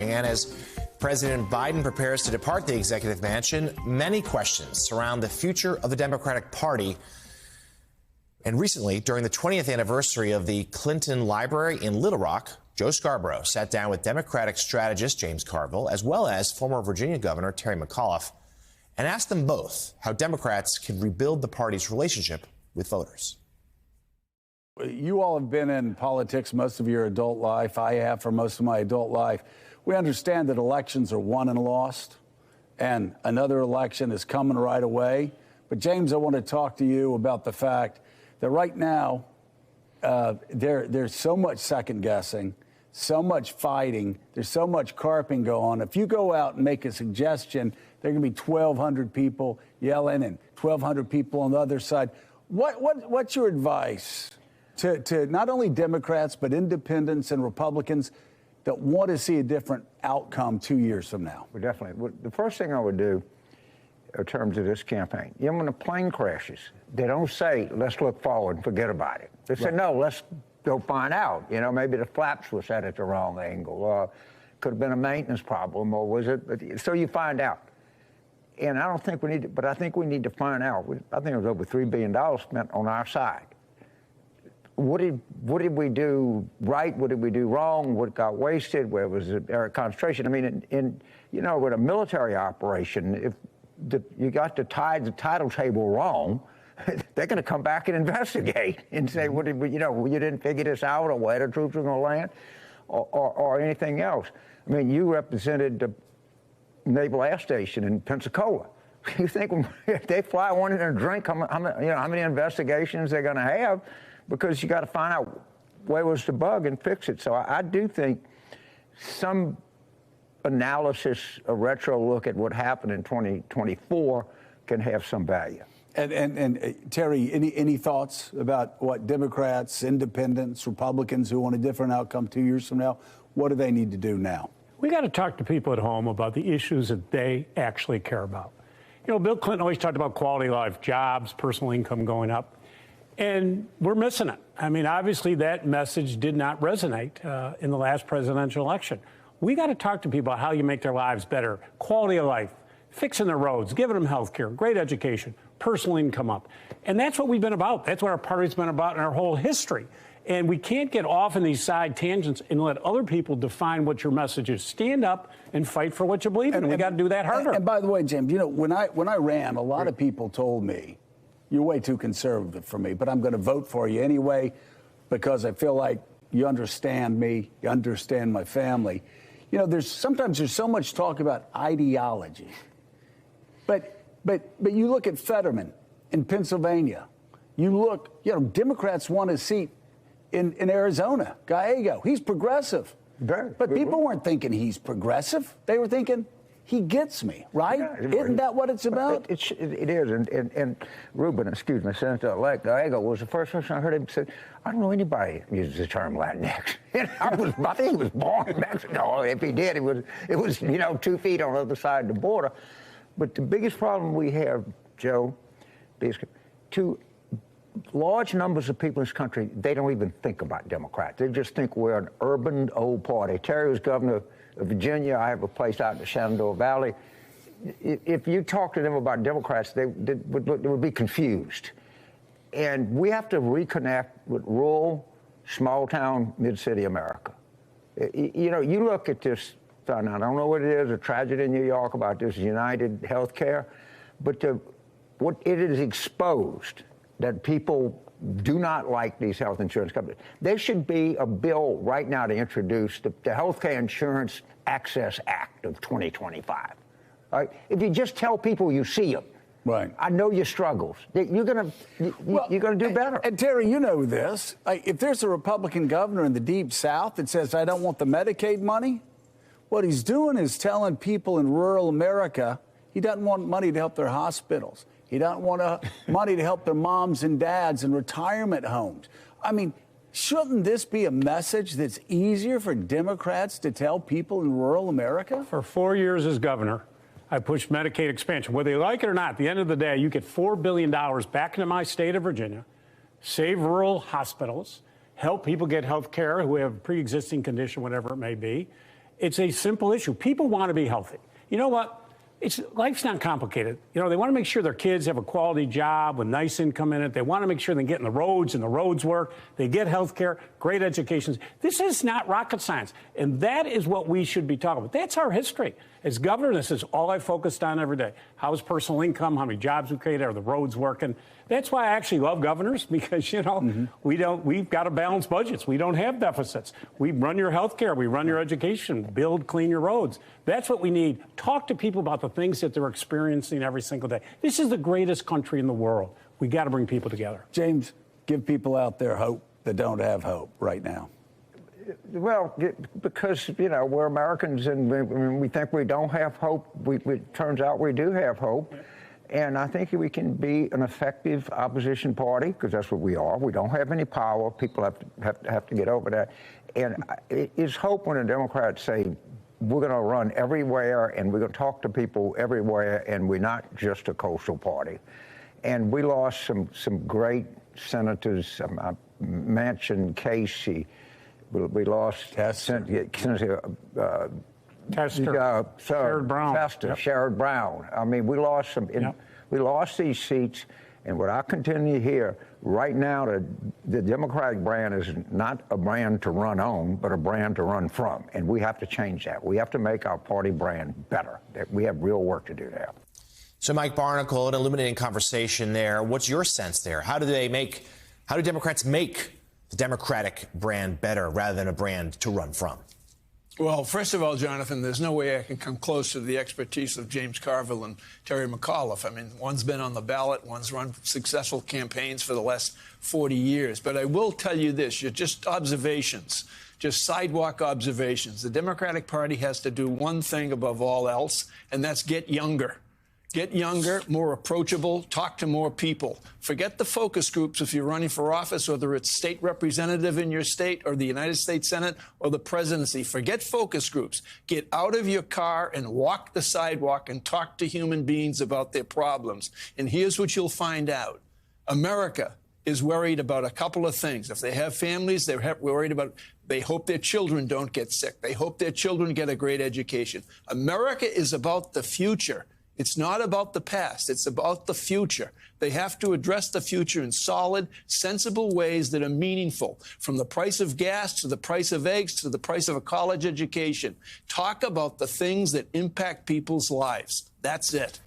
And as President Biden prepares to depart the executive mansion, many questions surround the future of the Democratic Party. And recently, during the 20th anniversary of the Clinton Library in Little Rock, Joe Scarborough sat down with Democratic strategist James Carville, as well as former Virginia Governor Terry McAuliffe, and asked them both how Democrats can rebuild the party's relationship with voters. You all have been in politics most of your adult life. I have for most of my adult life. We understand that elections are won and lost, and another election is coming right away. But, James, I want to talk to you about the fact that right now there's so much second-guessing, so much fighting, there's so much carping going on. If you go out and make a suggestion, there are going to be 1,200 people yelling and 1,200 people on the other side. What's your advice to not only Democrats but independents and Republicans that want to see a different outcome 2 years from now? Well, definitely. The first thing I would do in terms of this campaign, when a plane crashes, they don't say, let's look forward and forget about it. They say, no, let's go find out. Maybe the flaps were set at the wrong angle, or could have been a maintenance problem, or was it? So you find out. And I don't think we need to, but I think we need to find out. I think it was over $3 billion spent on our side. What did we do right? What did we do wrong? What got wasted? Where was the area of concentration? I mean, with a military operation, if you got the title table wrong, they're going to come back and investigate and say, what did we, you didn't figure this out, or where the troops were going to land, or anything else. I mean, you represented the Naval Air Station in Pensacola. You think if they fly one in and drink, how many investigations they're going to have? Because you got to find out where was the bug and fix it. So I do think some analysis, a retro look at what happened in 2024 can have some value. And Terry, any thoughts about what Democrats, independents, Republicans who want a different outcome 2 years from now, what do they need to do now? We got to talk to people at home about the issues that they actually care about. Bill Clinton always talked about quality of life, jobs, personal income going up. And we're missing it. I mean, obviously that message did not resonate in the last presidential election. We got to talk to people about how you make their lives better, quality of life, fixing their roads, giving them health care, great education, personal income up. And that's what we've been about. That's what our party's been about in our whole history. And we can't get off in these side tangents and let other people define what your message is. Stand up and fight for what you believe in. And we got to do that harder. And by the way, James, when I ran, a lot of people told me, you're way too conservative for me, but I'm going to vote for you anyway because I feel like you understand me, you understand my family. Sometimes there's so much talk about ideology. But you look at Fetterman in Pennsylvania. You look, Democrats won a seat in Arizona, Gallego. He's progressive. But people weren't thinking he's progressive. They were thinking, he gets me, right? Yeah, isn't that what it's about? It is. And Rubin, excuse me, Senator-elect Gallego was the first person I heard him say, I don't know anybody who uses the term Latinx. I think he was born in Mexico. If he did, it was 2 feet on the other side of the border. But the biggest problem we have, Joe, is large numbers of people in this country, they don't even think about Democrats. They just think we're an urban old party. Terry was governor of Virginia. I have a place out in the Shenandoah Valley. If you talk to them about Democrats, they would be confused. And we have to reconnect with rural, small-town, mid-city America. You look at this, I don't know what it is, a tragedy in New York about this United Healthcare, but what it is exposed that people do not like these health insurance companies. There should be a bill right now to introduce the Healthcare Insurance Access Act of 2025. Right? If you just tell people you see them, right? I know your struggles. You're gonna do better. And Terry, you know this. If there's a Republican governor in the Deep South that says I don't want the Medicaid money, what he's doing is telling people in rural America he doesn't want money to help their hospitals. He doesn't want money to help their moms and dads in retirement homes. I mean, shouldn't this be a message that's easier for Democrats to tell people in rural America? For 4 years as governor, I pushed Medicaid expansion. Whether you like it or not, at the end of the day, you get $4 billion back into my state of Virginia, save rural hospitals, help people get health care who have a pre-existing condition, whatever it may be, It's a simple issue. People want to be healthy. You know what? Life's not complicated. You know, they want to make sure their kids have a quality job with nice income in it. They want to make sure they get in the roads and the roads work. They get health care, great education. This is not rocket science. And that is what we should be talking about. That's our history. As governor, this is all I focused on every day. How's personal income? How many jobs we created? Are the roads working? That's why I actually love governors, because, you know, we've got to balance budgets. We don't have deficits. We run your health care. We run your education, build, clean your roads. That's what we need. Talk to people about the things that they're experiencing every single day. This is the greatest country in the world. We got to bring people together. James, give people out there hope that don't have hope right now. Well, because, you know, we're Americans and we think we don't have hope. It turns out we do have hope. And I think we can be an effective opposition party, because that's what we are. We don't have any power. People have to get over that. And it is hope when the Democrats say, we're going to run everywhere and we're going to talk to people everywhere, and we're not just a coastal party. And we lost some great senators, Manchin, Casey. We lost Tester. Sherrod Brown. Tester, yep. Sherrod Brown. I mean, we lost some. We lost these seats, and what I continue to hear right now, the Democratic brand is not a brand to run on, but a brand to run from, and we have to change that. We have to make our party brand better. We have real work to do there. So, Mike Barnicle, an illuminating conversation there. What's your sense there? How do Democrats make the Democratic brand better rather than a brand to run from? Well, first of all, Jonathan, there's no way I can come close to the expertise of James Carville and Terry McAuliffe. I mean, one's been on the ballot, one's run successful campaigns for the last 40 years. But I will tell you this, just observations, just sidewalk observations. The Democratic Party has to do one thing above all else, and that's get younger. Get younger, more approachable, talk to more people. Forget the focus groups if you're running for office, whether it's state representative in your state or the United States Senate or the presidency. Forget focus groups. Get out of your car and walk the sidewalk and talk to human beings about their problems. And here's what you'll find out. America is worried about a couple of things. If they have families, they're worried about, they hope their children don't get sick. They hope their children get a great education. America is about the future. It's not about the past. It's about the future. They have to address the future in solid, sensible ways that are meaningful, from the price of gas to the price of eggs to the price of a college education. Talk about the things that impact people's lives. That's it.